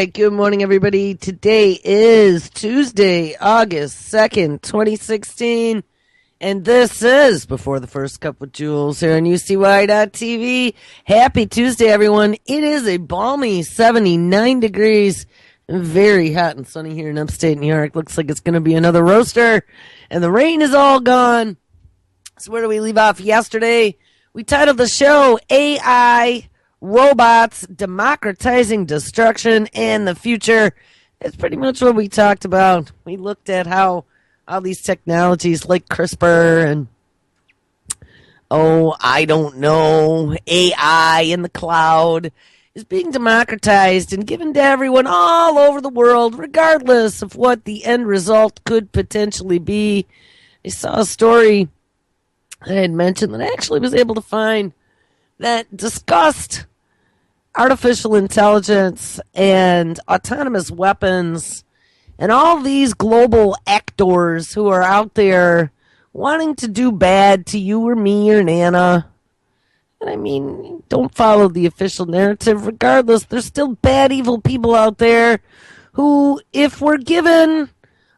right, good morning, everybody. Today is Tuesday, August 2nd, 2016, and this is Before the First Cup with Jules here on UCY.TV. Happy Tuesday, everyone. It is a balmy 79 degrees, very hot and sunny here in upstate New York. Looks like it's going to be another roaster, and the rain is all gone. So where do we leave off yesterday? We titled the show AI Robots, Democratizing Destruction and the Future. That's pretty much what we talked about. We looked at how all these technologies like CRISPR and, I don't know, AI in the cloud is being democratized and given to everyone all over the world, regardless of what the end result could potentially be. I saw a story I had mentioned that I actually was able to find that discussed artificial intelligence and autonomous weapons and all these global actors who are out there wanting to do bad to you or me or Nana. And I mean, don't follow the official narrative. Regardless, there's still bad, evil people out there who, if we're given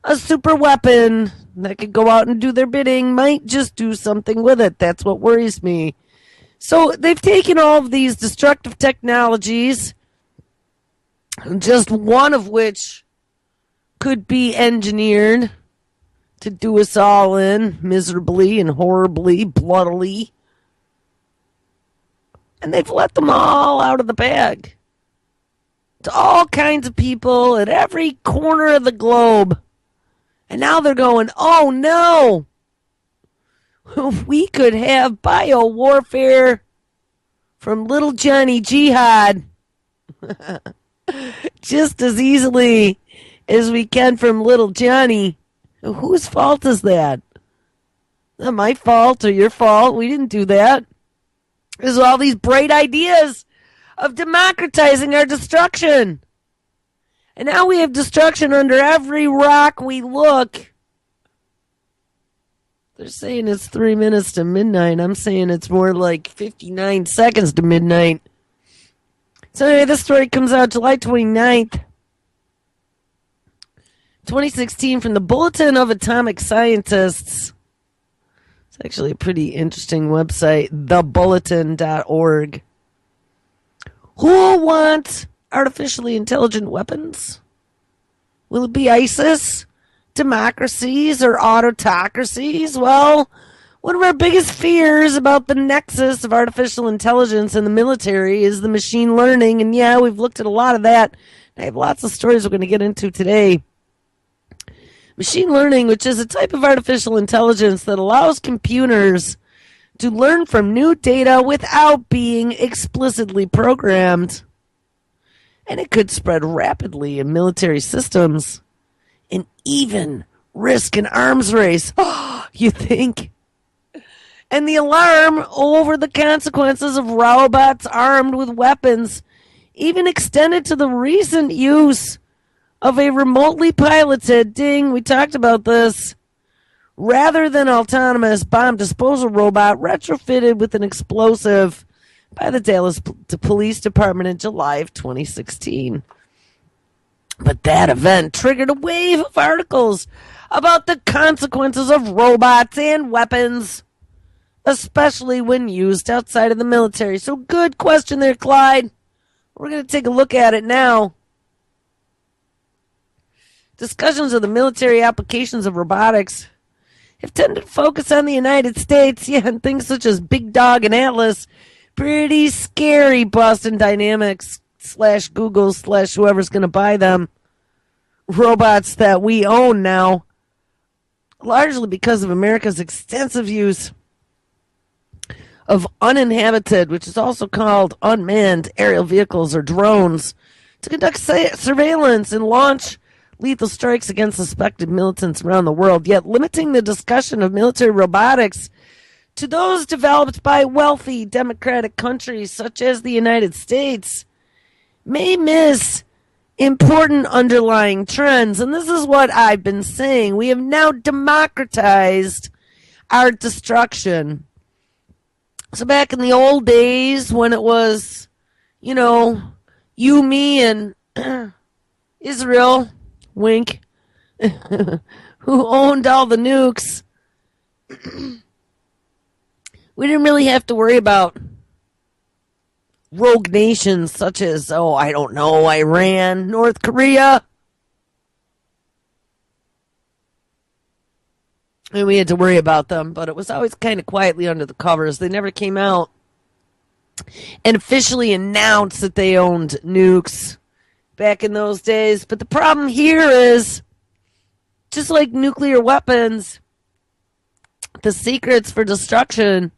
a super weapon that could go out and do their bidding, might just do something with it. That's what worries me. So they've taken all of these destructive technologies, just one of which could be engineered to do us all in miserably and horribly, bloodily. And they've let them all out of the bag to all kinds of people at every corner of the globe. And now they're going, oh no! We could have bio-warfare from little Johnny Jihad just as easily as we can from little Johnny. Whose fault is that? Not my fault or your fault. We didn't do that. There's all these bright ideas of democratizing our destruction. And now we have destruction under every rock we look. They're saying it's 3 minutes to midnight. I'm saying it's more like 59 seconds to midnight. So anyway, this story comes out July 29th, 2016 from the Bulletin of Atomic Scientists. It's actually a pretty interesting website, thebulletin.org. Who wants artificially intelligent weapons? Will it be ISIS? Democracies or autocracies? Well, one of our biggest fears about the nexus of artificial intelligence in the military is the machine learning. And yeah, we've looked at a lot of that. I have lots of stories we're going to get into today. Machine learning, which is a type of artificial intelligence that allows computers to learn from new data without being explicitly programmed. And it could spread rapidly in military systems. And even risk an arms race. Oh, you think? And the alarm over the consequences of robots armed with weapons even extended to the recent use of a remotely piloted, we talked about this, rather than autonomous bomb disposal robot retrofitted with an explosive by the Dallas Police Department in July of 2016. But that event triggered a wave of articles about the consequences of robots and weapons, especially when used outside of the military. So good question there, Clyde. We're going to take a look at it now. Discussions of the military applications of robotics have tended to focus on the United States, and things such as Big Dog and Atlas. Pretty scary Boston Dynamics / Google / whoever's going to buy them. Robots that we own now, largely because of America's extensive use of uninhabited, which is also called unmanned aerial vehicles or drones, to conduct surveillance and launch lethal strikes against suspected militants around the world, yet limiting the discussion of military robotics to those developed by wealthy democratic countries such as the United States may miss important underlying trends. And this is what I've been saying. We have now democratized our destruction. So back in the old days when it was, you, me, and Israel, wink, who owned all the nukes, we didn't really have to worry about rogue nations such as, I don't know, Iran, North Korea. And we had to worry about them, but it was always kind of quietly under the covers. They never came out and officially announced that they owned nukes back in those days. But the problem here is, just like nuclear weapons, the secrets for destruction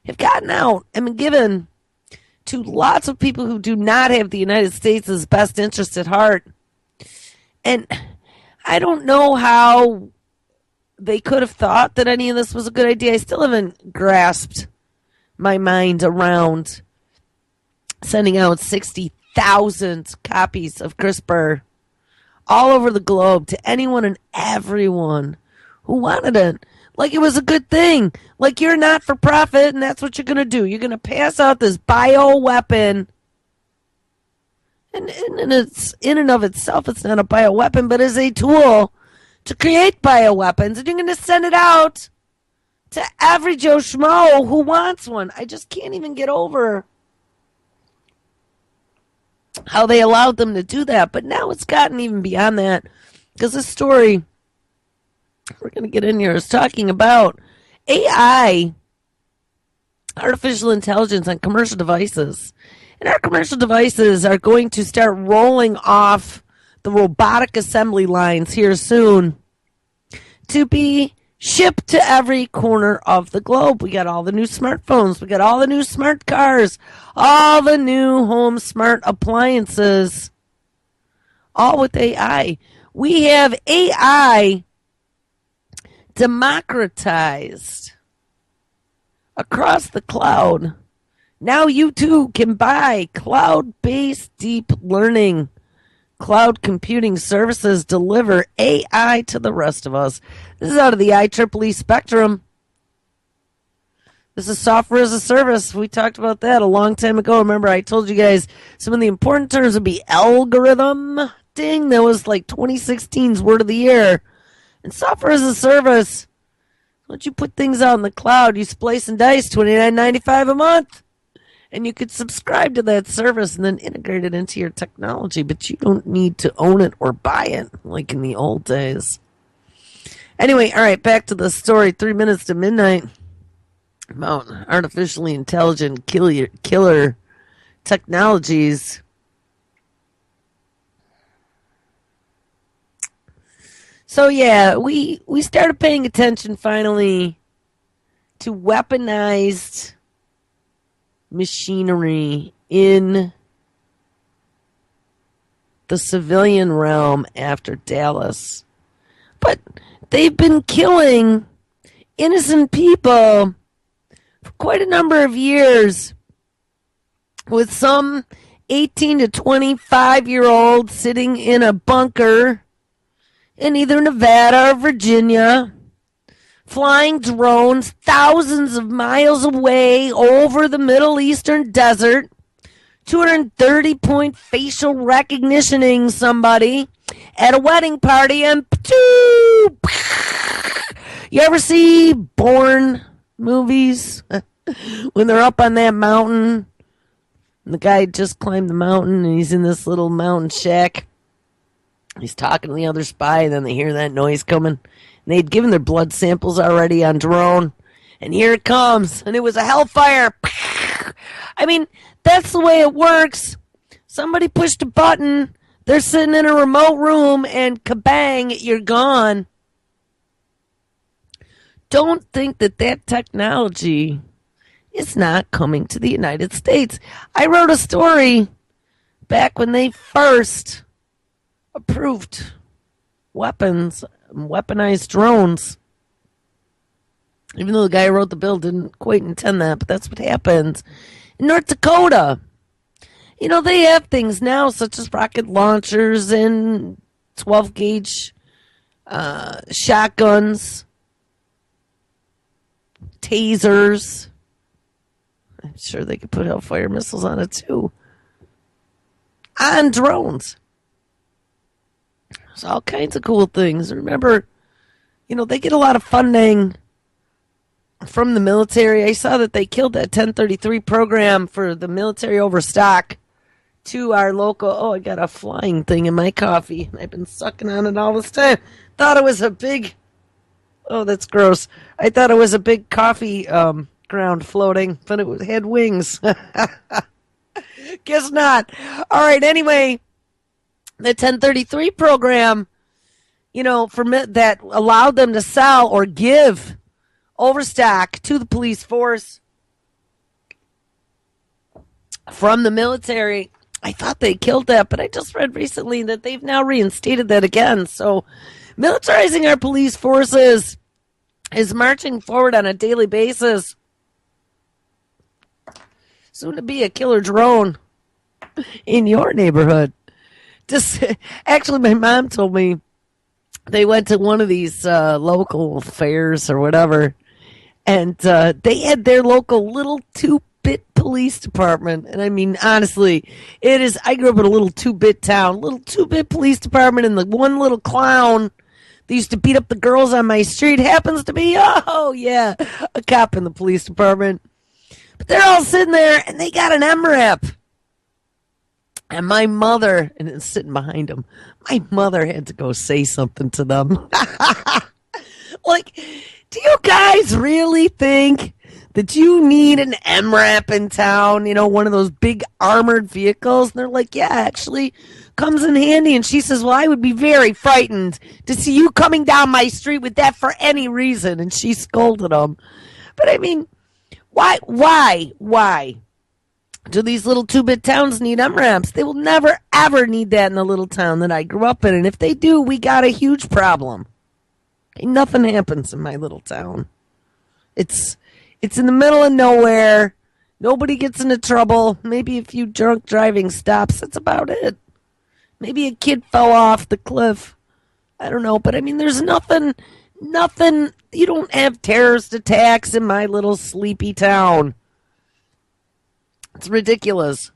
have gotten out and been given to lots of people who do not have the United States' best interest at heart. And I don't know how they could have thought that any of this was a good idea. I still haven't grasped my mind around sending out 60,000 copies of CRISPR all over the globe to anyone and everyone who wanted it. Like it was a good thing. Like you're not for profit and that's what you're going to do. You're going to pass out this bio weapon. And it's in and of itself, it's not a bio weapon, but is a tool to create bioweapons, and you're going to send it out to every Joe Schmo who wants one. I just can't even get over how they allowed them to do that. But now it's gotten even beyond that, because this story we're going to get in here is talking about AI, artificial intelligence on commercial devices. And our commercial devices are going to start rolling off the robotic assembly lines here soon to be shipped to every corner of the globe. We got all the new smartphones. We got all the new smart cars. All the new home smart appliances. All with AI. We have AI democratized across the cloud. Now you too can buy cloud-based deep learning. Cloud computing services deliver AI to the rest of us. This is out of the IEEE spectrum. This is software as a service. We talked about that a long time ago. Remember, I told you guys some of the important terms would be algorithm. Ding, that was like 2016's word of the year. And software as a service. Once you put things out in the cloud, you splice and dice, $29.95 a month. And you could subscribe to that service and then integrate it into your technology, but you don't need to own it or buy it like in the old days. Anyway, all right, back to the story. 3 minutes to midnight about artificially intelligent killer technologies. So yeah, we started paying attention finally to weaponized machinery in the civilian realm after Dallas. But they've been killing innocent people for quite a number of years, with some 18 to 25-year-olds sitting in a bunker in either Nevada or Virginia, flying drones thousands of miles away over the Middle Eastern desert, 230-point facial recognitioning somebody at a wedding party, and you ever see Bourne movies when they're up on that mountain and the guy just climbed the mountain and he's in this little mountain shack? He's talking to the other spy, and then they hear that noise coming. And they'd given their blood samples already on drone. And here it comes. And it was a hellfire. I mean, that's the way it works. Somebody pushed a button. They're sitting in a remote room, and kabang, you're gone. Don't think that technology is not coming to the United States. I wrote a story back when they first approved weaponized drones. Even though the guy who wrote the bill didn't quite intend that, but that's what happens. In North Dakota, you know, they have things now such as rocket launchers and 12-gauge shotguns, tasers. I'm sure they could put Hellfire missiles on it too. On drones. There's all kinds of cool things. Remember, they get a lot of funding from the military. I saw that they killed that 1033 program for the military overstock to our local. Oh, I got a flying thing in my coffee. I've been sucking on it all this time. Thought it was a big. Oh, that's gross. I thought it was a big coffee ground floating, but it had wings. Guess not. All right. Anyway, the 1033 program, that allowed them to sell or give overstock to the police force from the military. I thought they killed that, but I just read recently that they've now reinstated that again. So militarizing our police forces is marching forward on a daily basis. Soon to be a killer drone in your neighborhood. Actually, my mom told me they went to one of these local fairs or whatever, and they had their local little 2-bit police department. And I mean, honestly, I grew up in a little 2-bit town, little 2-bit police department, and the one little clown that used to beat up the girls on my street happens to be, a cop in the police department. But they're all sitting there, and they got an MRAP. And my mother, and it's sitting behind them, my mother had to go say something to them. Like, do you guys really think that you need an MRAP in town? One of those big armored vehicles? And they're like, yeah, actually comes in handy. And she says, well, I would be very frightened to see you coming down my street with that for any reason. And she scolded them. But I mean, why do these little 2-bit towns need MRAPs? They will never, ever need that in the little town that I grew up in. And if they do, we got a huge problem. Okay, nothing happens in my little town. It's in the middle of nowhere. Nobody gets into trouble. Maybe a few drunk driving stops. That's about it. Maybe a kid fell off the cliff. I don't know. But I mean, there's nothing. You don't have terrorist attacks in my little sleepy town. It's ridiculous.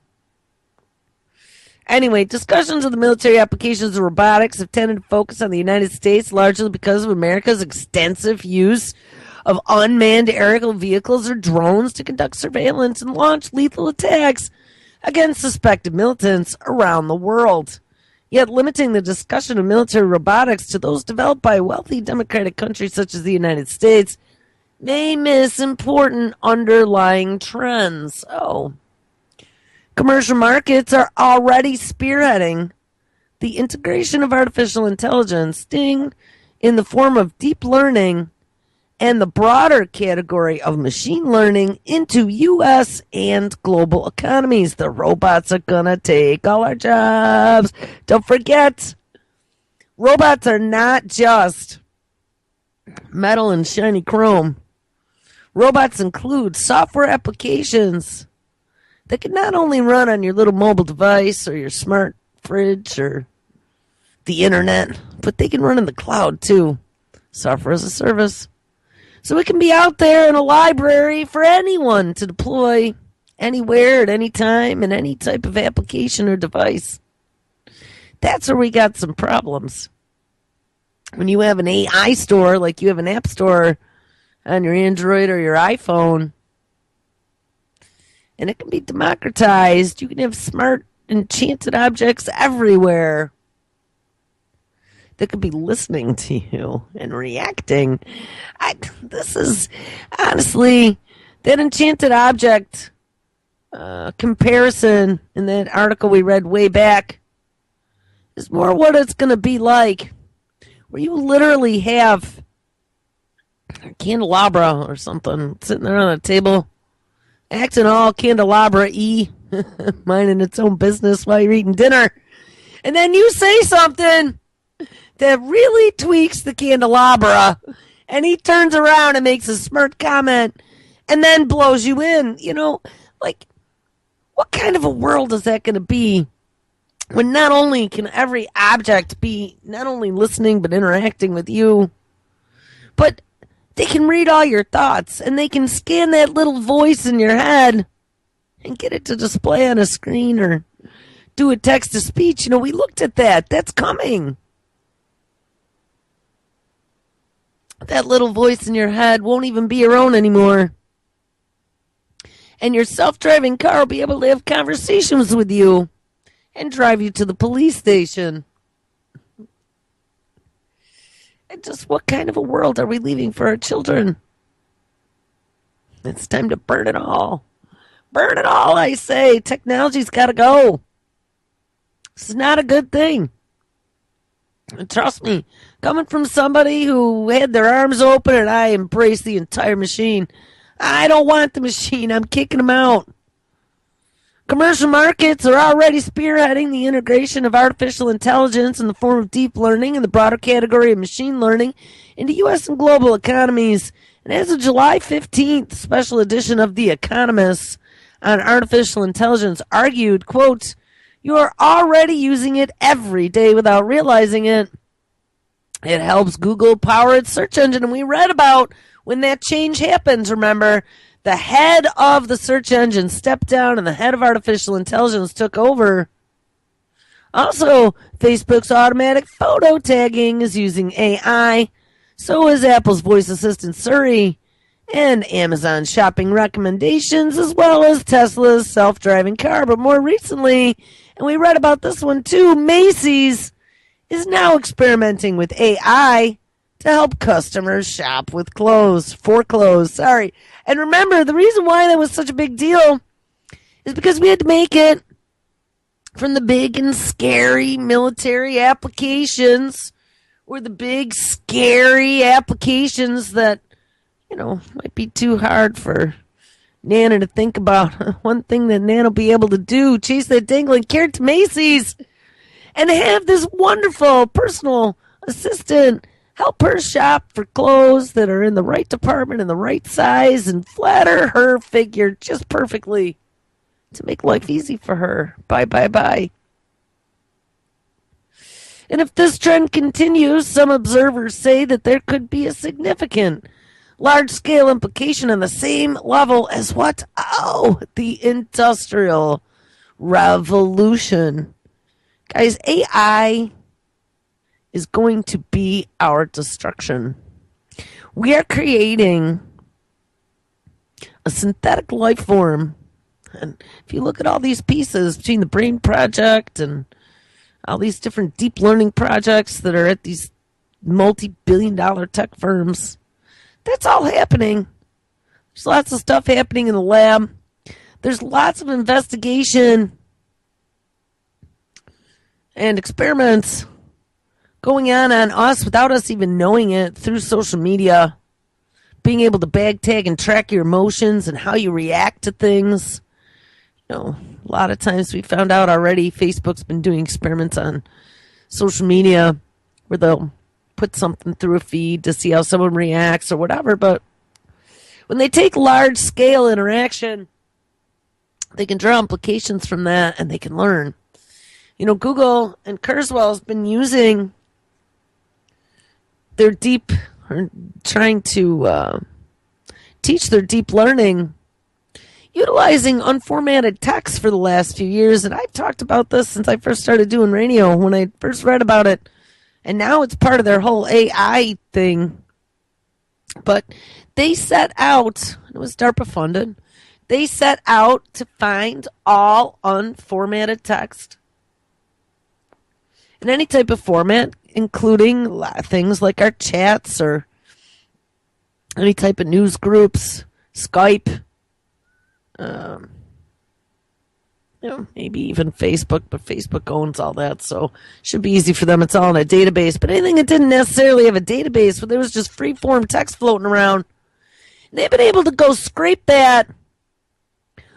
Anyway, discussions of the military applications of robotics have tended to focus on the United States, largely because of America's extensive use of unmanned aerial vehicles or drones to conduct surveillance and launch lethal attacks against suspected militants around the world. Yet limiting the discussion of military robotics to those developed by wealthy democratic countries such as the United States may miss important underlying trends. Commercial markets are already spearheading the integration of artificial intelligence, in the form of deep learning and the broader category of machine learning into U.S. and global economies. The robots are going to take all our jobs. Don't forget, robots are not just metal and shiny chrome. Robots include software applications that can not only run on your little mobile device or your smart fridge or the internet, but they can run in the cloud too. Software as a service. So it can be out there in a library for anyone to deploy anywhere at any time in any type of application or device. That's where we got some problems. When you have an AI store, like you have an app store on your Android or your iPhone, and it can be democratized. You can have smart, enchanted objects everywhere that could be listening to you and reacting. This is, honestly, that enchanted object comparison in that article we read way back is more what it's going to be like, where you literally have a candelabra or something sitting there on a table, acting all candelabra-y, minding its own business while you're eating dinner. And then you say something that really tweaks the candelabra, and he turns around and makes a smart comment and then blows you in. Like, what kind of a world is that going to be when not only can every object be not only listening but interacting with you, but they can read all your thoughts, and they can scan that little voice in your head and get it to display on a screen or do a text-to-speech. We looked at that. That's coming. That little voice in your head won't even be your own anymore. And your self-driving car will be able to have conversations with you and drive you to the police station. And just what kind of a world are we leaving for our children? It's time to burn it all. Burn it all, I say. Technology's got to go. This is not a good thing. And trust me, coming from somebody who had their arms open and I embraced the entire machine, I don't want the machine. I'm kicking them out. Commercial markets are already spearheading the integration of artificial intelligence in the form of deep learning and the broader category of machine learning into U.S. and global economies. And as of July 15th, special edition of The Economist on artificial intelligence argued, quote, "You are already using it every day without realizing it. It helps Google power its search engine." And we read about when that change happens, remember, the head of the search engine stepped down and the head of artificial intelligence took over. Also, Facebook's automatic photo tagging is using AI. So is Apple's voice assistant Siri and Amazon shopping recommendations, as well as Tesla's self-driving car. But more recently, and we read about this one too, Macy's is now experimenting with AI to help customers shop with clothes, for clothes, sorry. And remember, the reason why that was such a big deal is because we had to make it from the big and scary military applications or the big scary applications that, might be too hard for Nana to think about. One thing that Nana will be able to do, chase that dangling carrot to Macy's and have this wonderful personal assistant help her shop for clothes that are in the right department and the right size and flatter her figure just perfectly to make life easy for her. Bye, bye, bye. And if this trend continues, some observers say that there could be a significant large-scale implication on the same level as what? Oh, the Industrial Revolution. Guys, AI is going to be our destruction. We are creating a synthetic life form. And if you look at all these pieces between the Brain Project and all these different deep learning projects that are at these multi-billion-dollar tech firms, that's all happening. There's lots of stuff happening in the lab. There's lots of investigation and experiments going on us without us even knowing it through social media, being able to bag tag and track your emotions and how you react to things. A lot of times we found out already Facebook's been doing experiments on social media where they'll put something through a feed to see how someone reacts or whatever. But when they take large scale interaction, they can draw implications from that and they can learn. Google and Kurzweil has been using their trying to teach their deep learning utilizing unformatted text for the last few years. And I've talked about this since I first started doing radio, when I first read about it. And now it's part of their whole AI thing. But they set out, it was DARPA funded, they set out to find all unformatted text in any type of format, including things like our chats or any type of news groups, Skype, maybe even Facebook, but Facebook owns all that, so it should be easy for them. It's all in a database. But anything that didn't necessarily have a database, where there was just free-form text floating around, they've been able to go scrape that,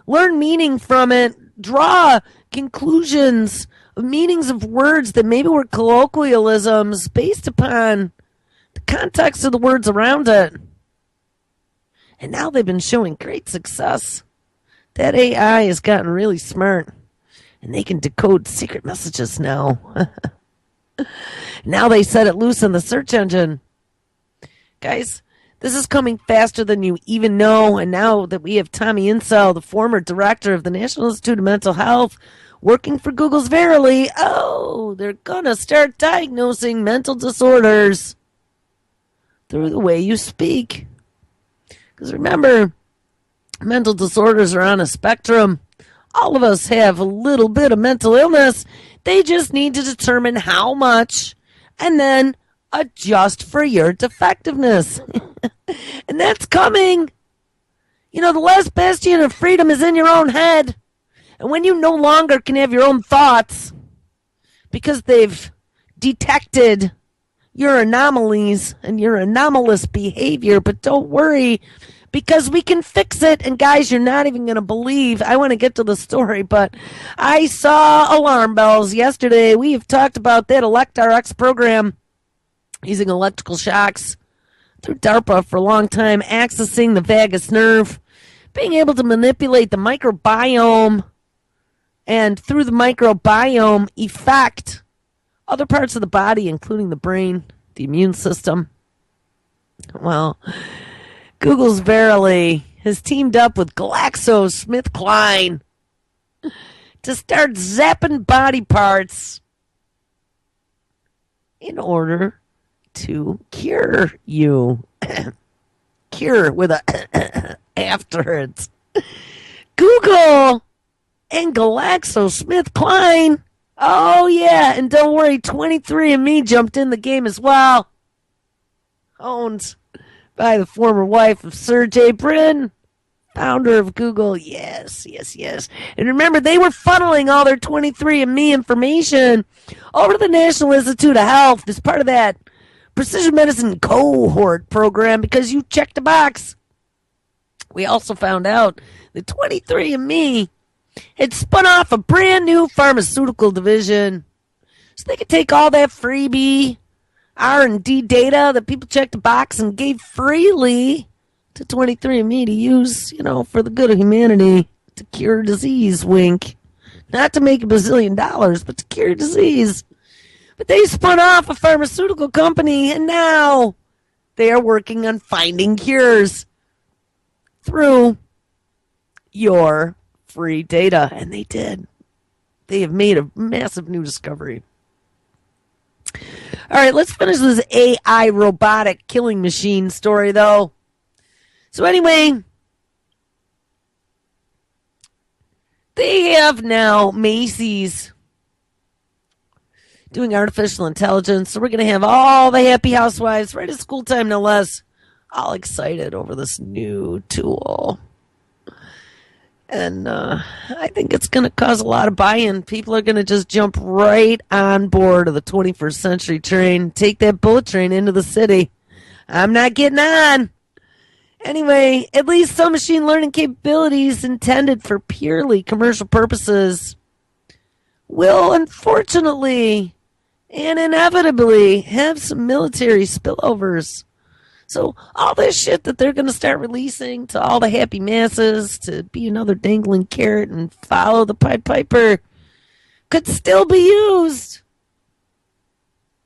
learn meaning from it, draw conclusions of meanings of words that maybe were colloquialisms based upon the context of the words around it. And now they've been showing great success. That AI has gotten really smart, and they can decode secret messages now. Now they set it loose on the search engine. Guys, this is coming faster than you even know, and now that we have Tommy Insel, the former director of the National Institute of Mental Health, working for Google's Verily, they're going to start diagnosing mental disorders through the way you speak. Because remember, mental disorders are on a spectrum. All of us have a little bit of mental illness. They just need to determine how much and then adjust for your defectiveness. And that's coming. The last bastion of freedom is in your own head. And when you no longer can have your own thoughts because they've detected your anomalies and your anomalous behavior, but don't worry, because we can fix it. And guys, you're not even going to believe, I want to get to the story, but I saw alarm bells yesterday. We have talked about that ElectRx program using electrical shocks through DARPA for a long time, accessing the vagus nerve, being able to manipulate the microbiome, and through the microbiome effect other parts of the body, including the brain, the immune system. Well, Google's Verily has teamed up with GlaxoSmithKline to start zapping body parts in order to cure you. Cure with a afterwards. Google and GlaxoSmithKline. Oh, yeah. And don't worry, 23andMe jumped in the game as well. Owned by the former wife of Sergey Brin, founder of Google. Yes. And remember, they were funneling all their 23andMe information over to the National Institute of Health as part of that precision medicine cohort program because you checked the box. We also found out that 23andMe had spun off a brand new pharmaceutical division so they could take all that freebie R&D data that people checked the box and gave freely to 23andMe to use, for the good of humanity, to cure disease, wink. Not to make $1 bazillion, but to cure disease. But they spun off a pharmaceutical company, and now they are working on finding cures through your free data. And they did. They have made a massive new discovery. All right, let's finish this AI robotic killing machine story, though. So anyway, they have now Macy's doing artificial intelligence. So we're going to have all the happy housewives right at school time, no less, all excited over this new tool. And I think it's going to cause a lot of buy-in. People are going to just jump right on board of the 21st century train, take that bullet train into the city. I'm not getting on. Anyway, at least some machine learning capabilities intended for purely commercial purposes will unfortunately and inevitably have some military spillovers. So all this shit that they're going to start releasing to all the happy masses to be another dangling carrot and follow the Pied Piper could still be used.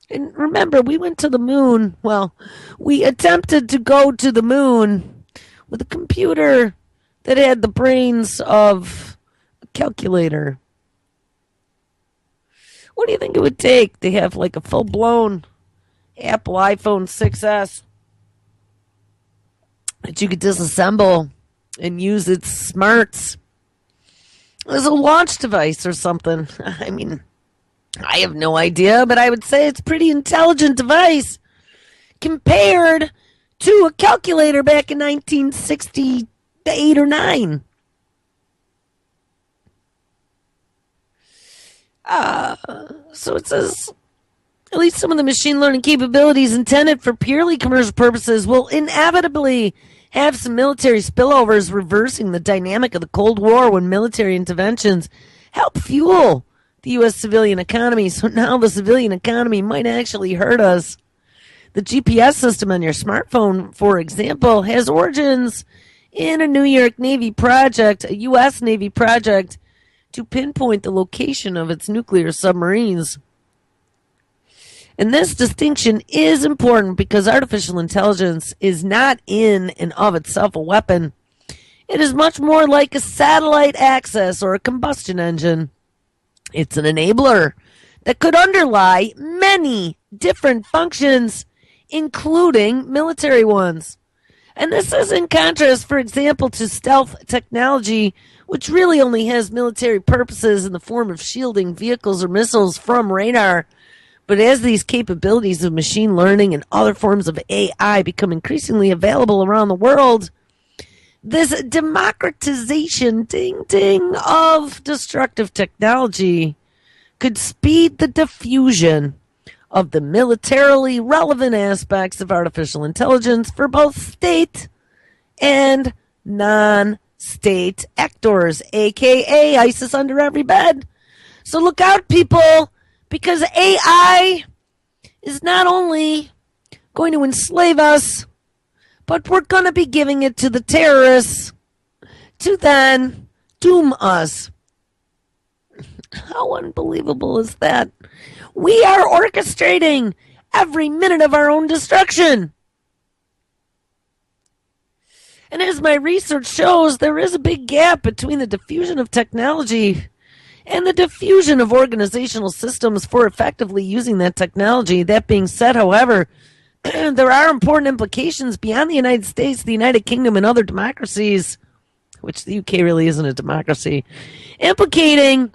And remember, we went to the moon. Well, we attempted to go to the moon with a computer that had the brains of a calculator. What do you think it would take to have like a full-blown Apple iPhone 6S that you could disassemble and use its smarts as a launch device or something? I mean, I have no idea, but I would say it's a pretty intelligent device compared to a calculator back in 1968 or 9. So it says, at least some of the machine learning capabilities intended for purely commercial purposes will inevitably have some military spillovers, reversing the dynamic of the Cold War when military interventions help fuel the U.S. civilian economy. So now the civilian economy might actually hurt us. The GPS system on your smartphone, for example, has origins in a New York Navy project, a U.S. Navy project, to pinpoint the location of its nuclear submarines. And this distinction is important because artificial intelligence is not in and of itself a weapon. It is much more like a satellite access or a combustion engine. It's an enabler that could underlie many different functions including military ones. And this is in contrast, for example, to stealth technology, which really only has military purposes in the form of shielding vehicles or missiles from radar. But as these capabilities of machine learning and other forms of AI become increasingly available around the world, this democratization, ding ding, of destructive technology could speed the diffusion of the militarily relevant aspects of artificial intelligence for both state and non-state actors, aka ISIS under every bed. So look out, people, because AI is not only going to enslave us, but we're going to be giving it to the terrorists to then doom us. How unbelievable is that? We are orchestrating every minute of our own destruction. And as my research shows, there is a big gap between the diffusion of technology and the diffusion of organizational systems for effectively using that technology. That being said, however, there are important implications beyond the United States, the United Kingdom, and other democracies, which the UK really isn't a democracy, implicating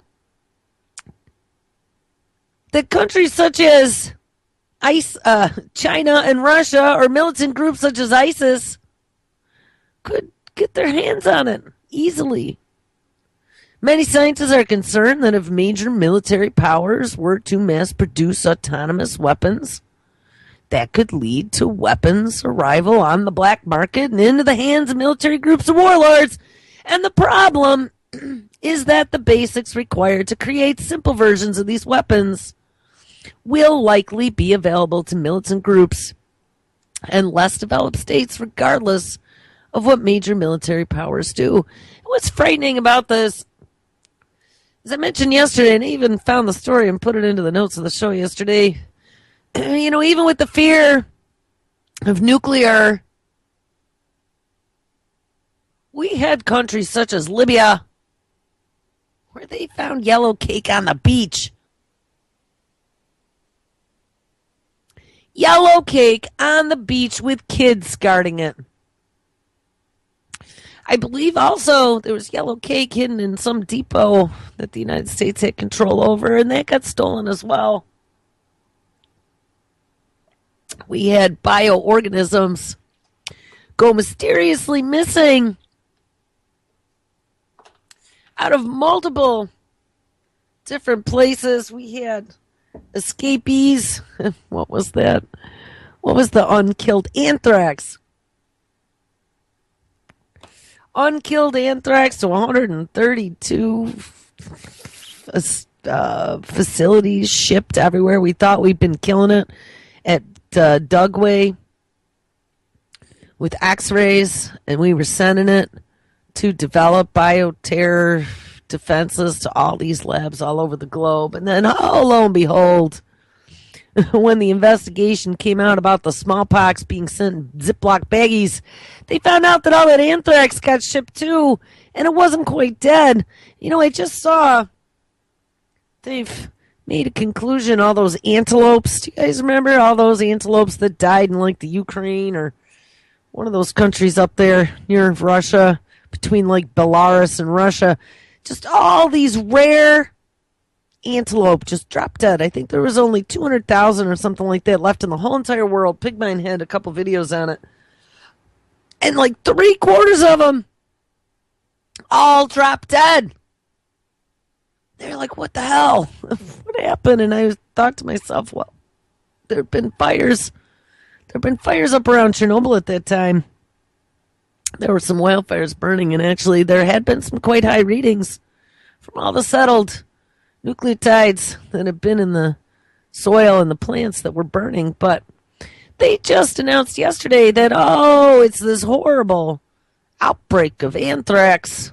that countries such as China and Russia, or militant groups such as ISIS, could get their hands on it easily. Many scientists are concerned that if major military powers were to mass produce autonomous weapons, that could lead to weapons arrival on the black market and into the hands of military groups and warlords. And the problem is that the basics required to create simple versions of these weapons will likely be available to militant groups and less developed states, regardless of what major military powers do. What's frightening about this, as I mentioned yesterday, and I even found the story and put it into the notes of the show yesterday, even with the fear of nuclear, we had countries such as Libya where they found yellow cake on the beach. Yellow cake on the beach with kids guarding it. I believe also there was yellow cake hidden in some depot that the United States had control over, and that got stolen as well. We had bioorganisms go mysteriously missing out of multiple different places. We had escapees. What was that? What was the unkilled anthrax? Unkilled anthrax to 132 facilities shipped everywhere. We thought we'd been killing it at Dugway with x-rays, and we were sending it to develop bioterror defenses to all these labs all over the globe. And then, oh, lo and behold, when the investigation came out about the smallpox being sent in Ziploc baggies, they found out that all that anthrax got shipped too, and it wasn't quite dead. I just saw they've made a conclusion. All those antelopes, do you guys remember all those antelopes that died in like the Ukraine or one of those countries up there near Russia, between like Belarus and Russia? Just all these rare antelope just dropped dead. I think there was only 200,000 or something like that left in the whole entire world. Pigmine had a couple videos on it. And like 3/4 of them all dropped dead. They're like, what the hell? What happened? And I thought to myself, well, there have been fires. There have been fires up around Chernobyl at that time. There were some wildfires burning, and actually there had been some quite high readings from all the settled nucleotides that have been in the soil and the plants that were burning. But they just announced yesterday that, it's this horrible outbreak of anthrax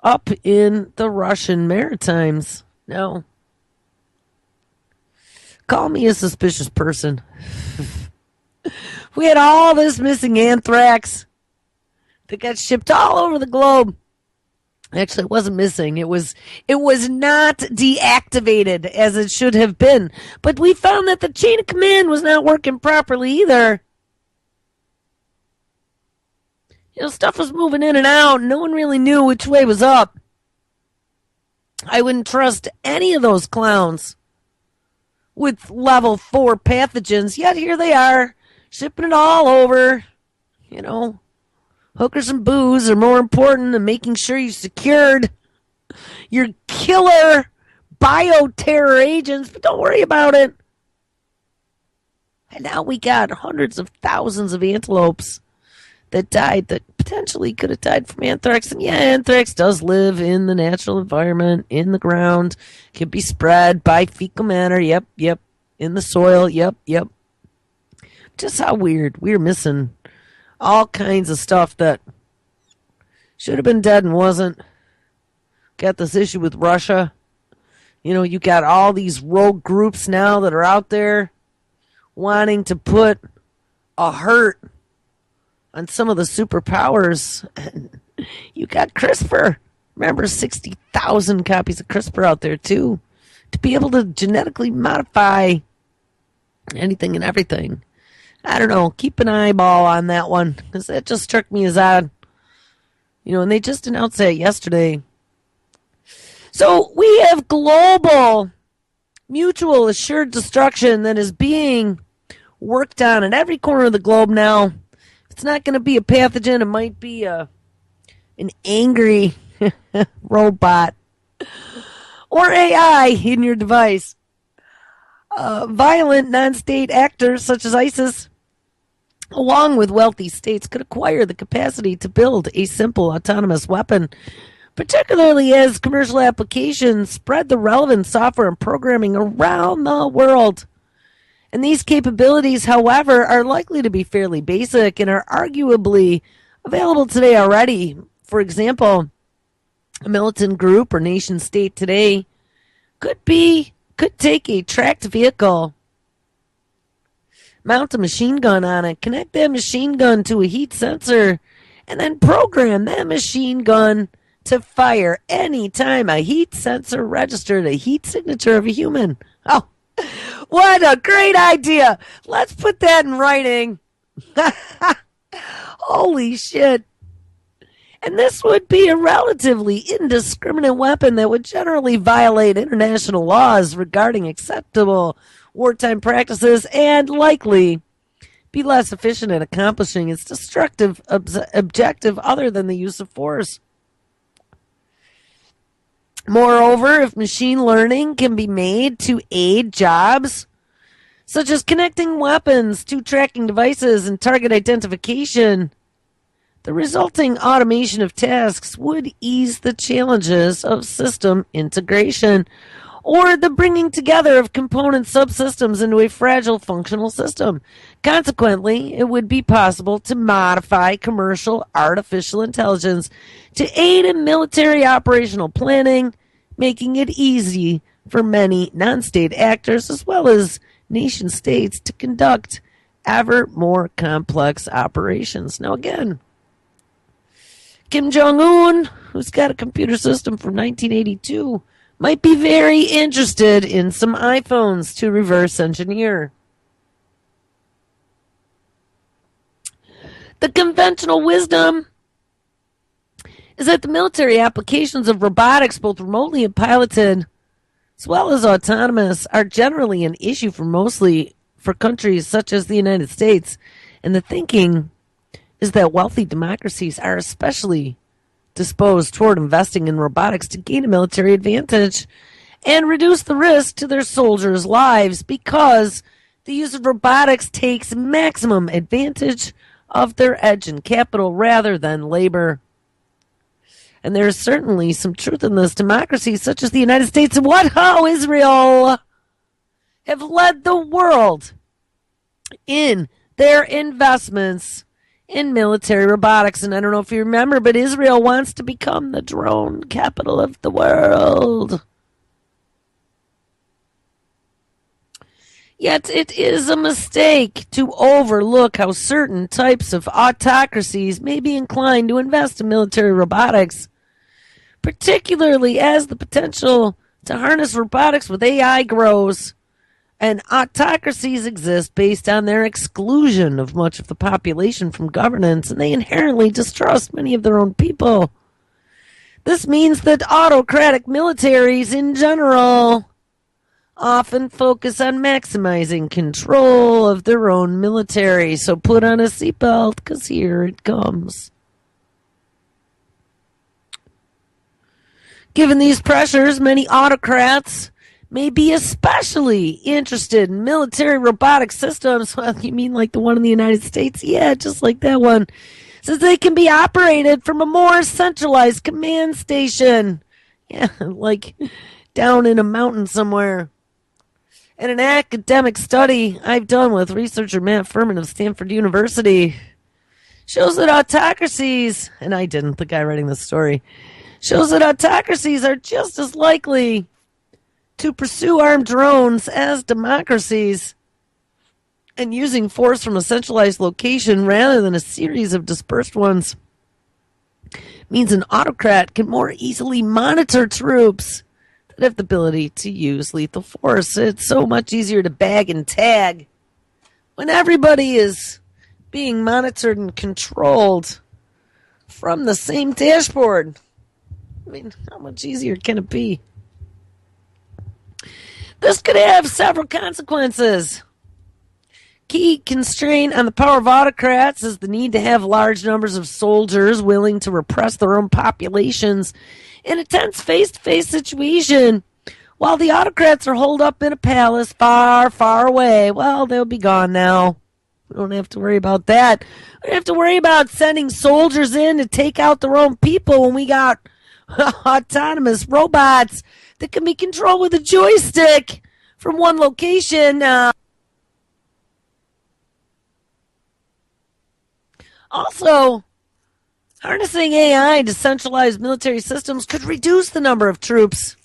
up in the Russian Maritimes. Now, call me a suspicious person. We had all this missing anthrax that got shipped all over the globe. Actually, it wasn't missing. It was not deactivated as it should have been. But we found that the chain of command was not working properly either. Stuff was moving in and out. No one really knew which way was up. I wouldn't trust any of those clowns with level 4 pathogens. Yet here they are, shipping it all over. Hookers and booze are more important than making sure you secured your killer bioterror agents, but don't worry about it. And now we got hundreds of thousands of antelopes that died that potentially could have died from anthrax. And yeah, anthrax does live in the natural environment, in the ground, can be spread by fecal matter. Yep. In the soil. Yep. Just how weird. We're missing all kinds of stuff that should have been dead and wasn't. Got this issue with Russia. You got all these rogue groups now that are out there wanting to put a hurt on some of the superpowers. You got CRISPR. Remember, 60,000 copies of CRISPR out there, too, to be able to genetically modify anything and everything. I don't know. Keep an eyeball on that one, because that just struck me as odd. And they just announced that yesterday. So we have global mutual assured destruction that is being worked on in every corner of the globe now. It's not going to be a pathogen. It might be an angry robot or AI in your device. Violent non-state actors such as ISIS, along with wealthy states, could acquire the capacity to build a simple autonomous weapon, particularly as commercial applications spread the relevant software and programming around the world. And these capabilities, however, are likely to be fairly basic and are arguably available today already. For example, a militant group or nation state today could take a tracked vehicle, mount a machine gun on it, connect that machine gun to a heat sensor, and then program that machine gun to fire any time a heat sensor registered a heat signature of a human. Oh, what a great idea. Let's put that in writing. Holy shit. And this would be a relatively indiscriminate weapon that would generally violate international laws regarding acceptable wartime practices and likely be less efficient at accomplishing its destructive objective other than the use of force. Moreover, if machine learning can be made to aid jobs such as connecting weapons to tracking devices and target identification, the resulting automation of tasks would ease the challenges of system integration or the bringing together of component subsystems into a fragile functional system. Consequently, it would be possible to modify commercial artificial intelligence to aid in military operational planning, making it easy for many non-state actors as well as nation states to conduct ever more complex operations. Now again, Kim Jong-un, who's got a computer system from 1982, might be very interested in some iPhones to reverse engineer. The conventional wisdom is that the military applications of robotics, both remotely and piloted, as well as autonomous, are generally an issue for countries such as the United States. And the thinking is that wealthy democracies are especially disposed toward investing in robotics to gain a military advantage and reduce the risk to their soldiers' lives because the use of robotics takes maximum advantage of their edge and capital rather than labor. And there is certainly some truth in this. Democracies such as the United States and Israel have led the world in their investments in military robotics. And I don't know if you remember, but Israel wants to become the drone capital of the world. Yet it is a mistake to overlook how certain types of autocracies may be inclined to invest in military robotics. particularly as the potential to harness robotics with AI grows and autocracies exist based on their exclusion of much of the population from governance, and they inherently distrust many of their own people. This means that autocratic militaries in general often focus on maximizing control of their own military. So put on a seatbelt, because here it comes. Given these pressures, many autocrats may be especially interested in military robotic systems. Well, you mean like the one in the United States? Yeah, just like that one. Since they can be operated from a more centralized command station. Yeah, like down in a mountain somewhere. And an academic study I've done with researcher Matt Furman of Stanford University shows that autocracies, and I didn't, the guy writing this story, shows that autocracies are just as likely to pursue armed drones as democracies, and using force from a centralized location rather than a series of dispersed ones means an autocrat can more easily monitor troops that have the ability to use lethal force. It's so much easier to bag and tag when everybody is being monitored and controlled from the same dashboard. I mean, how much easier can it be? This could have several consequences. Key constraint on the power of autocrats is the need to have large numbers of soldiers willing to repress their own populations in a tense face-to-face situation. While the autocrats are holed up in a palace far, far away, well, they'll be gone now. We don't have to worry about that. We don't have to worry about sending soldiers in to take out their own people when we got autonomous robots that can be controlled with a joystick from one location. Also, harnessing AI to centralize military systems could reduce the number of troops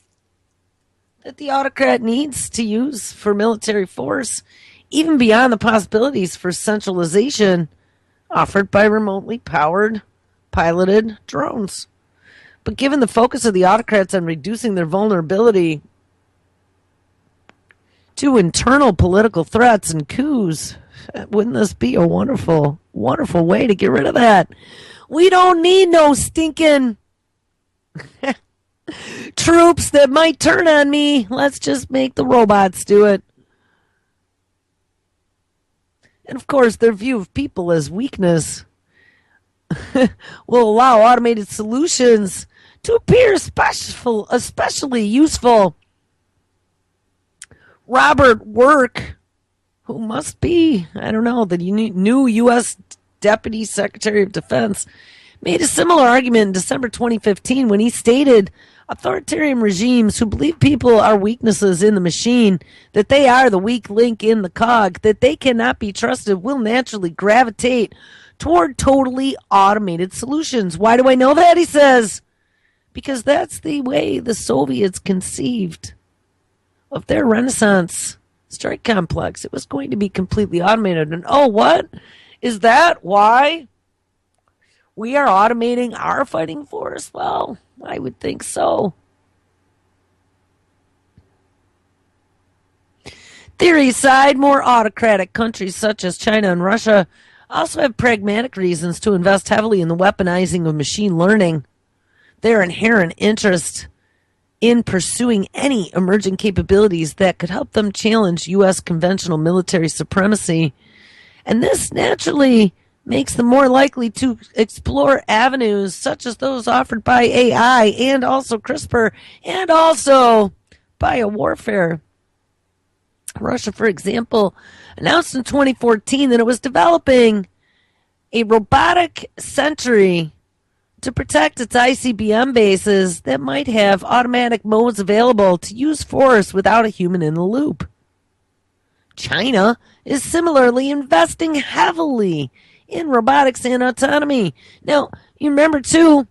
that the autocrat needs to use for military force, even beyond the possibilities for centralization offered by remotely powered, piloted drones. But given the focus of the autocrats on reducing their vulnerability to internal political threats and coups, wouldn't this be a wonderful, wonderful way to get rid of that? We don't need no stinking troops that might turn on me. Let's just make the robots do it. And of course, their view of people as weakness will allow automated solutions to appear especially useful. Robert Work, who must be, I don't know, the new U.S. Deputy Secretary of Defense, made a similar argument in December 2015 when he stated authoritarian regimes who believe people are weaknesses in the machine, that they are the weak link in the cog, that they cannot be trusted, will naturally gravitate toward totally automated solutions. Why do I know that? He says, because that's the way the Soviets conceived of their Renaissance strike complex. It was going to be completely automated. And oh, what? Is that why we are automating our fighting force? Well, I would think so. Theory aside, more autocratic countries such as China and Russia also have pragmatic reasons to invest heavily in the weaponizing of machine learning. Their inherent interest in pursuing any emerging capabilities that could help them challenge U.S. conventional military supremacy. And this naturally makes them more likely to explore avenues such as those offered by AI and also CRISPR and also biowarfare. Russia, for example, announced in 2014 that it was developing a robotic sentry to protect its ICBM bases that might have automatic modes available to use force without a human in the loop. China is similarly investing heavily in robotics and autonomy. Now, you remember too,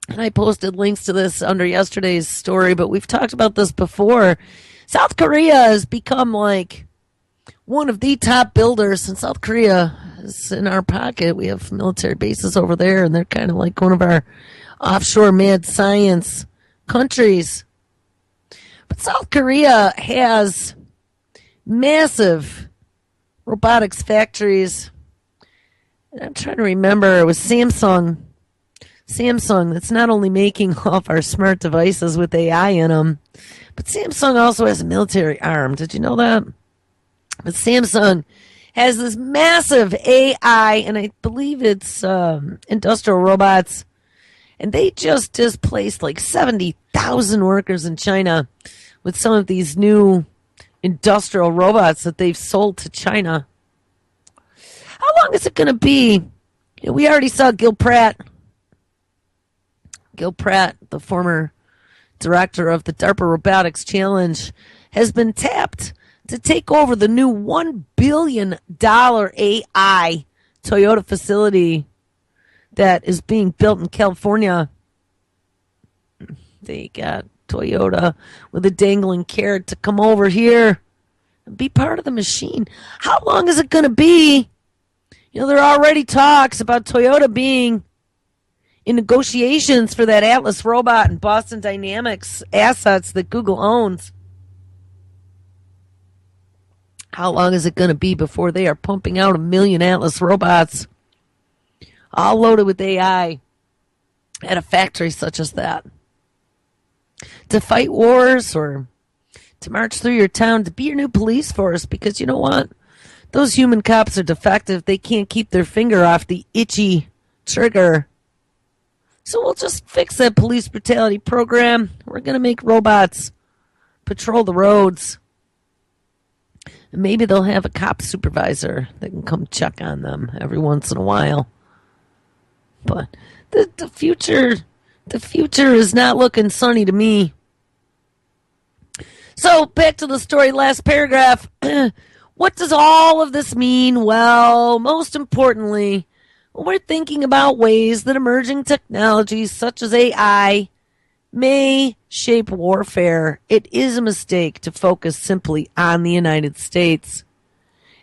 and I posted links to this under yesterday's story, but we've talked about this before. South Korea has become like one of the top builders, and South Korea is in our pocket. We have military bases over there, and they're kind of like one of our offshore mad science countries. But South Korea has massive robotics factories. And I'm trying to remember, it was Samsung that's not only making all of our smart devices with AI in them, but Samsung also has a military arm. Did you know that? But Samsung has this massive AI, and I believe it's industrial robots, and they just displaced like 70,000 workers in China with some of these new industrial robots that they've sold to China. How long is it going to be? We already saw Gil Pratt, the former director of the DARPA Robotics Challenge, has been tapped to take over the new $1 billion AI Toyota facility that is being built in California. They got Toyota with a dangling carrot to come over here and be part of the machine. How long is it going to be? There are already talks about Toyota being in negotiations for that Atlas robot and Boston Dynamics assets that Google owns. How long is it going to be before they are pumping out 1 million Atlas robots, all loaded with AI, at a factory such as that? To fight wars or to march through your town, to be your new police force, because you know what? Those human cops are defective. They can't keep their finger off the itchy trigger. So we'll just fix that police brutality program. We're going to make robots patrol the roads. And maybe they'll have a cop supervisor that can come check on them every once in a while. But the future is not looking sunny to me. So back to the story, last paragraph. What does all of this mean? Well, most importantly, we're thinking about ways that emerging technologies such as AI may shape warfare. It is a mistake to focus simply on the United States.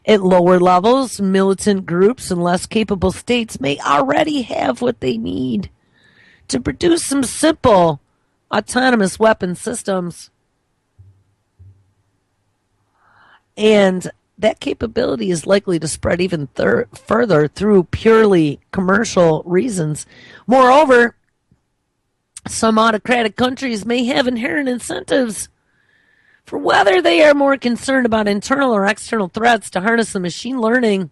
At lower levels, militant groups and less capable states may already have what they need to produce some simple autonomous weapon systems. And that capability is likely to spread even further through purely commercial reasons. Moreover, some autocratic countries may have inherent incentives for whether they are more concerned about internal or external threats to harness the machine learning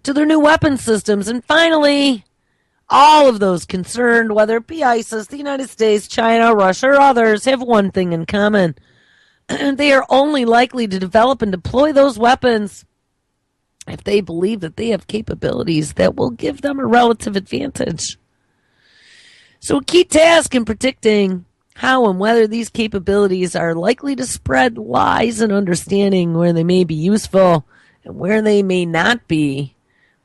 to their new weapon systems. And finally, all of those concerned, whether it be ISIS, the United States, China, Russia, or others, have one thing in common. They are only likely to develop and deploy those weapons if they believe that they have capabilities that will give them a relative advantage. So a key task in predicting how and whether these capabilities are likely to spread lies in understanding where they may be useful and where they may not be,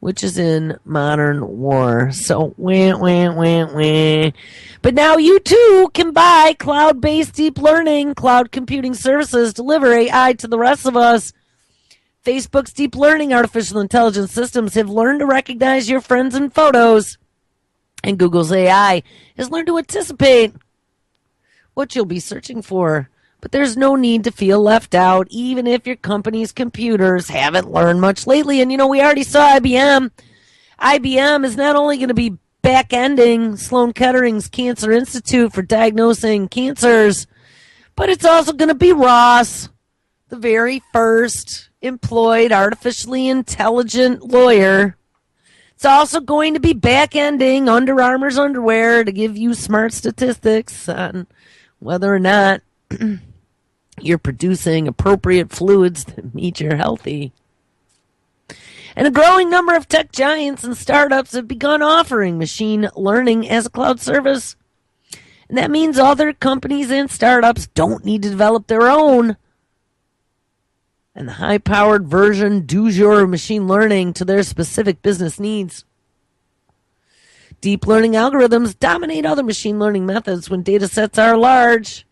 which is in modern war. So, wah, wah, wah, wah. But now you too can buy cloud-based deep learning, cloud computing services, deliver AI to the rest of us. Facebook's deep learning artificial intelligence systems have learned to recognize your friends and photos. And Google's AI has learned to anticipate what you'll be searching for. But there's no need to feel left out, even if your company's computers haven't learned much lately. And, we already saw IBM. IBM is not only going to be back-ending Sloan Kettering's Cancer Institute for diagnosing cancers, but it's also going to be Ross, the very first employed artificially intelligent lawyer. It's also going to be back-ending Under Armour's underwear to give you smart statistics on whether or not you're producing appropriate fluids that mean you're healthy. And a growing number of tech giants and startups have begun offering machine learning as a cloud service. And that means other companies and startups don't need to develop their own. And the high-powered version du jour of machine learning to their specific business needs. Deep learning algorithms dominate other machine learning methods when data sets are large.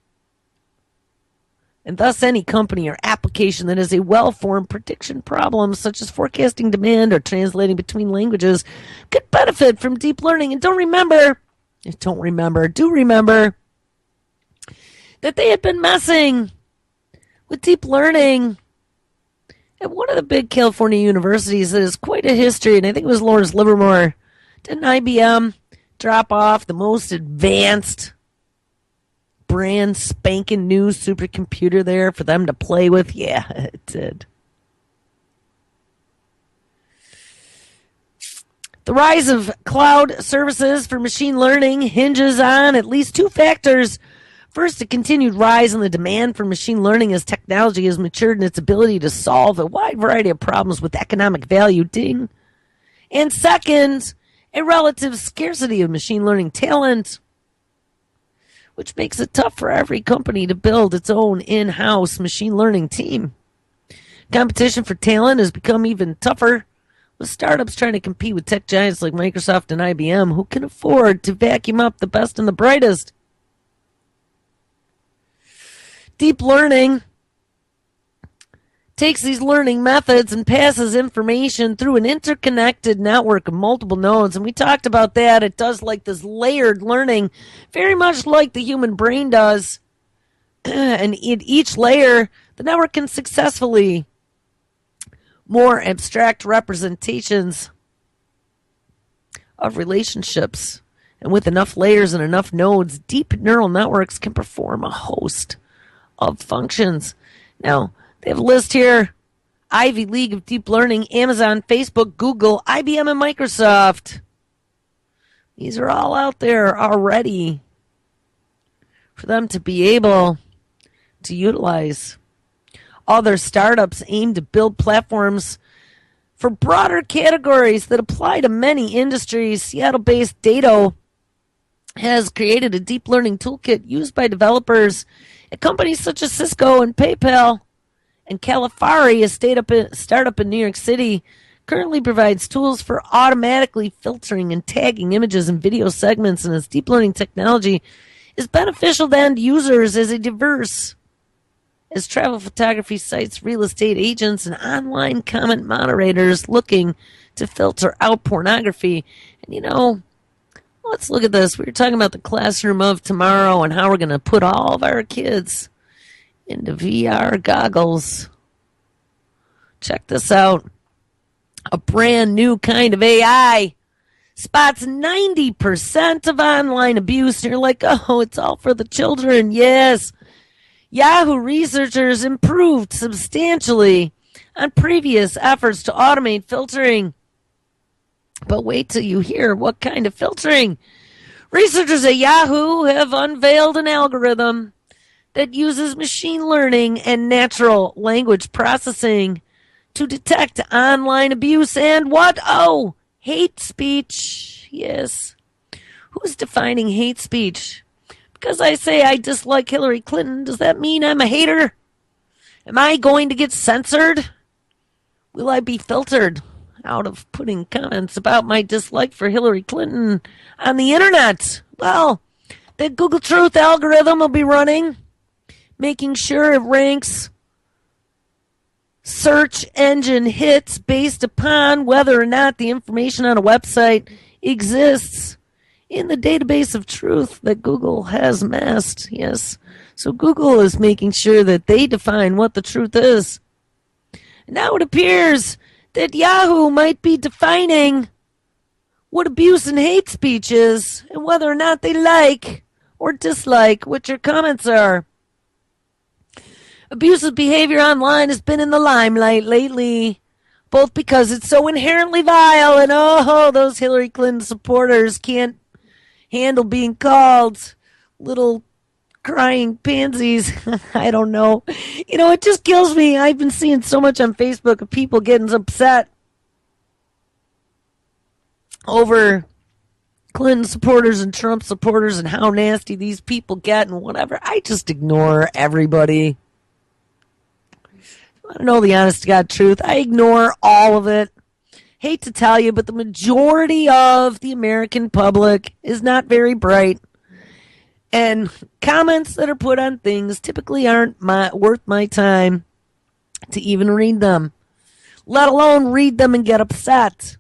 and thus any company or application that has a well-formed prediction problem, such as forecasting demand or translating between languages, could benefit from deep learning. And do remember that they had been messing with deep learning at one of the big California universities that has quite a history, and I think it was Lawrence Livermore. Didn't IBM drop off the most advanced, brand spanking new supercomputer there for them to play with? Yeah, it did. The rise of cloud services for machine learning hinges on at least two factors. First, a continued rise in the demand for machine learning as technology has matured in its ability to solve a wide variety of problems with economic value. Ding. And second, a relative scarcity of machine learning talent, which makes it tough for every company to build its own in-house machine learning team. Competition for talent has become even tougher, with startups trying to compete with tech giants like Microsoft and IBM, who can afford to vacuum up the best and the brightest. Deep learning takes these learning methods and passes information through an interconnected network of multiple nodes. And we talked about that. It does like this layered learning, very much like the human brain does. And in each layer, the network can successfully more abstract representations of relationships. And with enough layers and enough nodes, deep neural networks can perform a host of functions. Now, they have a list here. Ivy League of Deep Learning, Amazon, Facebook, Google, IBM, and Microsoft. These are all out there already for them to be able to utilize. All their startups aim to build platforms for broader categories that apply to many industries. Seattle-based Dato has created a deep learning toolkit used by developers at companies such as Cisco and PayPal. And Califari, a startup in New York City, currently provides tools for automatically filtering and tagging images and video segments, and its deep learning technology is beneficial to end users as diverse as travel photography sites, real estate agents, and online comment moderators looking to filter out pornography. And let's look at this. We were talking about the classroom of tomorrow and how we're going to put all of our kids into VR goggles. Check this out. A brand new kind of AI spots 90% of online abuse. And you're like, oh, it's all for the children. Yes. Yahoo researchers improved substantially on previous efforts to automate filtering. But wait till you hear what kind of filtering. Researchers at Yahoo have unveiled an algorithm that uses machine learning and natural language processing to detect online abuse and what? Oh, hate speech. Yes. Who's defining hate speech? Because I say I dislike Hillary Clinton, does that mean I'm a hater? Am I going to get censored? Will I be filtered out of putting comments about my dislike for Hillary Clinton on the internet? Well, the Google Truth algorithm will be running, making sure it ranks search engine hits based upon whether or not the information on a website exists in the database of truth that Google has amassed. Yes. So Google is making sure that they define what the truth is. And now it appears that Yahoo might be defining what abuse and hate speech is and whether or not they like or dislike what your comments are. Abusive behavior online has been in the limelight lately, both because it's so inherently vile and, those Hillary Clinton supporters can't handle being called little crying pansies. I don't know. It just kills me. I've been seeing so much on Facebook of people getting upset over Clinton supporters and Trump supporters and how nasty these people get and whatever. I just ignore everybody. I don't know the honest to God truth. I ignore all of it. Hate to tell you, but the majority of the American public is not very bright. And comments that are put on things typically aren't worth my time to even read them, let alone read them and get upset.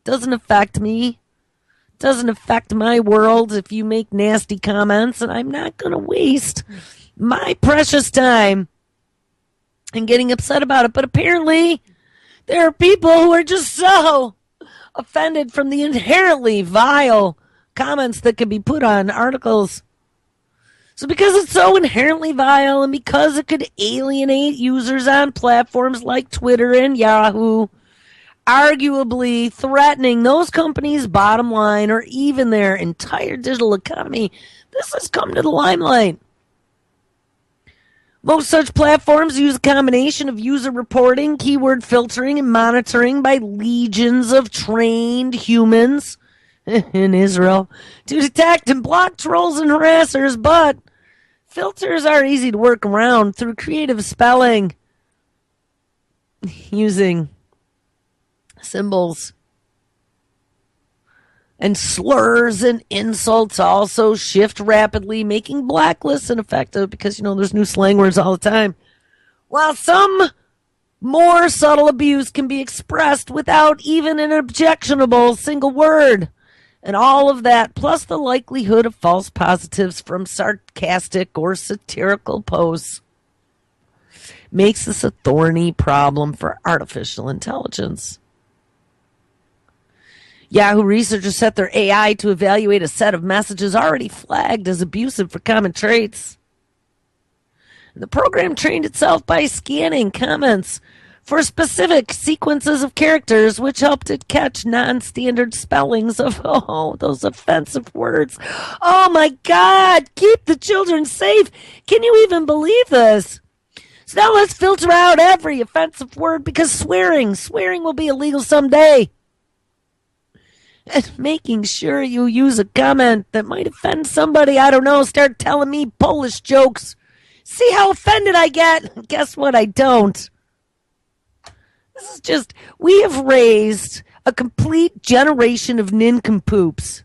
Doesn't affect me. Doesn't affect my world if you make nasty comments, and I'm not going to waste my precious time in getting upset about it. But apparently, there are people who are just so offended from the inherently vile comments that can be put on articles. So because it's so inherently vile and because it could alienate users on platforms like Twitter and Yahoo, arguably threatening those companies' bottom line or even their entire digital economy, this has come to the limelight. Most such platforms use a combination of user reporting, keyword filtering, and monitoring by legions of trained humans in Israel to detect and block trolls and harassers, but filters are easy to work around through creative spelling using symbols. And slurs and insults also shift rapidly, making blacklists ineffective because, there's new slang words all the time. While some more subtle abuse can be expressed without even an objectionable single word. And all of that, plus the likelihood of false positives from sarcastic or satirical posts, makes this a thorny problem for artificial intelligence. Yahoo researchers set their AI to evaluate a set of messages already flagged as abusive for common traits. The program trained itself by scanning comments for specific sequences of characters, which helped it catch non-standard spellings of, those offensive words. Oh my God, keep the children safe. Can you even believe this? So now let's filter out every offensive word because swearing will be illegal someday. And making sure you use a comment that might offend somebody, I don't know, start telling me Polish jokes. See how offended I get? Guess what? I don't. This is just, we have raised a complete generation of nincompoops.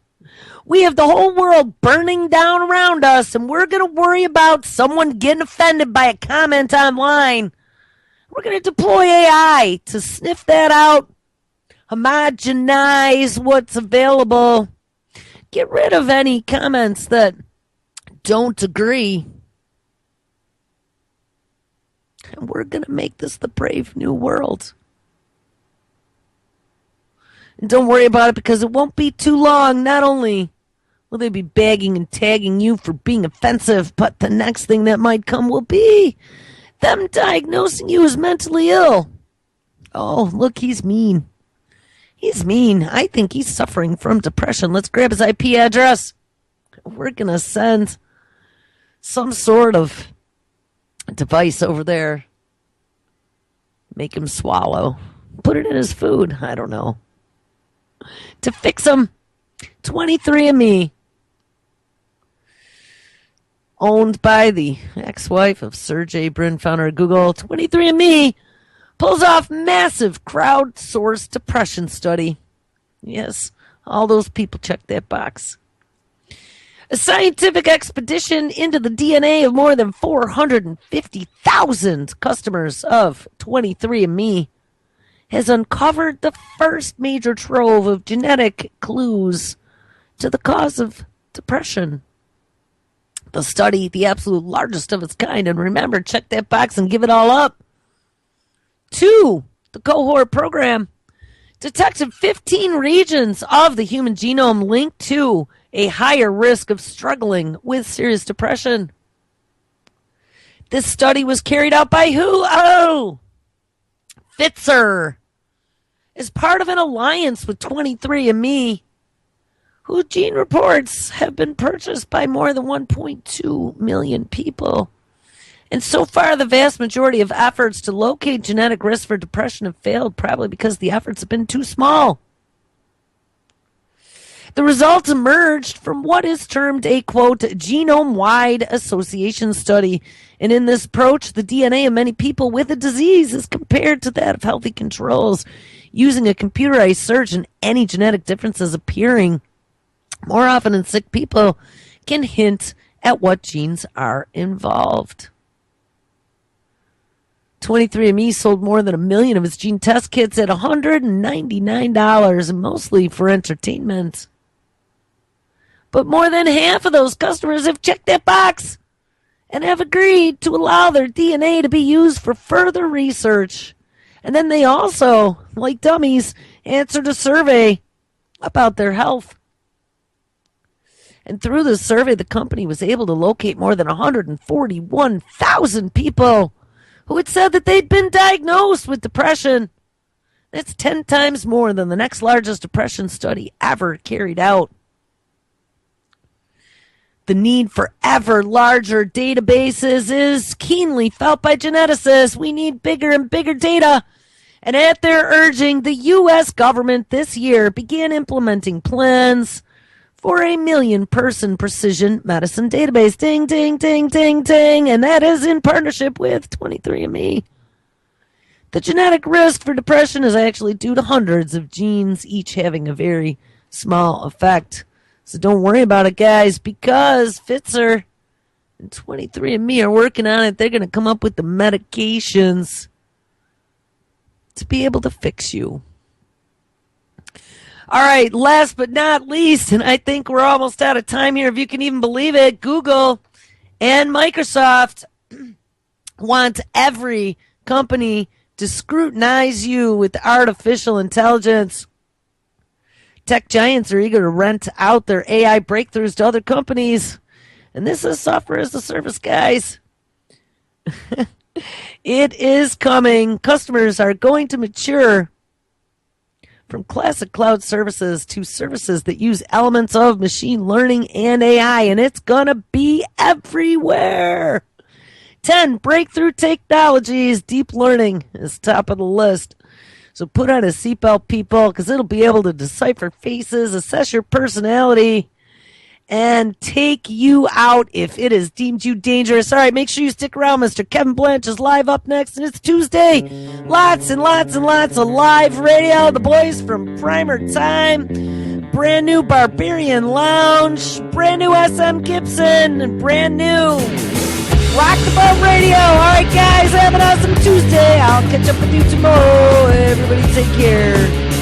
We have the whole world burning down around us, and we're going to worry about someone getting offended by a comment online. We're going to deploy AI to sniff that out, homogenize what's available, get rid of any comments that don't agree. And we're going to make this the brave new world. And don't worry about it because it won't be too long. Not only will they be bagging and tagging you for being offensive, but the next thing that might come will be them diagnosing you as mentally ill. Oh, look, he's mean. He's mean. I think he's suffering from depression. Let's grab his IP address. We're going to send some sort of device over there. Make him swallow. Put it in his food. I don't know. To fix him. 23andMe. Owned by the ex-wife of Sergey Brin, founder of Google. 23andMe pulls off massive crowdsourced depression study. Yes, all those people check that box. A scientific expedition into the DNA of more than 450,000 customers of 23andMe has uncovered the first major trove of genetic clues to the cause of depression. The study, the absolute largest of its kind, and remember, check that box and give it all up. 2, the cohort program detected 15 regions of the human genome linked to a higher risk of struggling with serious depression. This study was carried out by who? Oh, Pfizer, as part of an alliance with 23andMe, whose gene reports have been purchased by more than 1.2 million people. And so far, the vast majority of efforts to locate genetic risk for depression have failed, probably because the efforts have been too small. The results emerged from what is termed a, quote, genome-wide association study. And in this approach, the DNA of many people with a disease is compared to that of healthy controls, using a computerized search, and any genetic differences appearing more often in sick people can hint at what genes are involved. 23andMe sold more than 1 million of its gene test kits at $199, mostly for entertainment. But more than half of those customers have checked that box and have agreed to allow their DNA to be used for further research. And then they also, like dummies, answered a survey about their health. And through the survey, the company was able to locate more than 141,000 people who had said that they'd been diagnosed with depression. That's 10 times more than the next largest depression study ever carried out. The need for ever larger databases is keenly felt by geneticists. We need bigger and bigger data. And at their urging, the U.S. government this year began implementing plans for a 1 million-person precision medicine database. Ding, ding, ding, ding, ding. And that is in partnership with 23andMe. The genetic risk for depression is actually due to hundreds of genes, each having a very small effect. So don't worry about it, guys, because Pfizer and 23andMe are working on it. They're going to come up with the medications to be able to fix you. All right, last but not least, and I think we're almost out of time here, if you can even believe it, Google and Microsoft want every company to scrutinize you with artificial intelligence. Tech giants are eager to rent out their AI breakthroughs to other companies. And this is software as a service, guys. It is coming. Customers are going to mature from classic cloud services to services that use elements of machine learning and AI, and it's going to be everywhere. 10 breakthrough technologies. Deep learning is top of the list. So put on a seatbelt, people, because it'll be able to decipher faces, assess your personality, and take you out if it is deemed you dangerous. All right, make sure you stick around. Mr. Kevin Blanche is live up next, and it's Tuesday. Lots and lots and lots of live radio. The boys from Primer Time, brand new Barbarian Lounge, brand new SM Gibson, and brand new Rock the Boat Radio. All right, guys, have an awesome Tuesday. I'll catch up with you tomorrow. Everybody take care.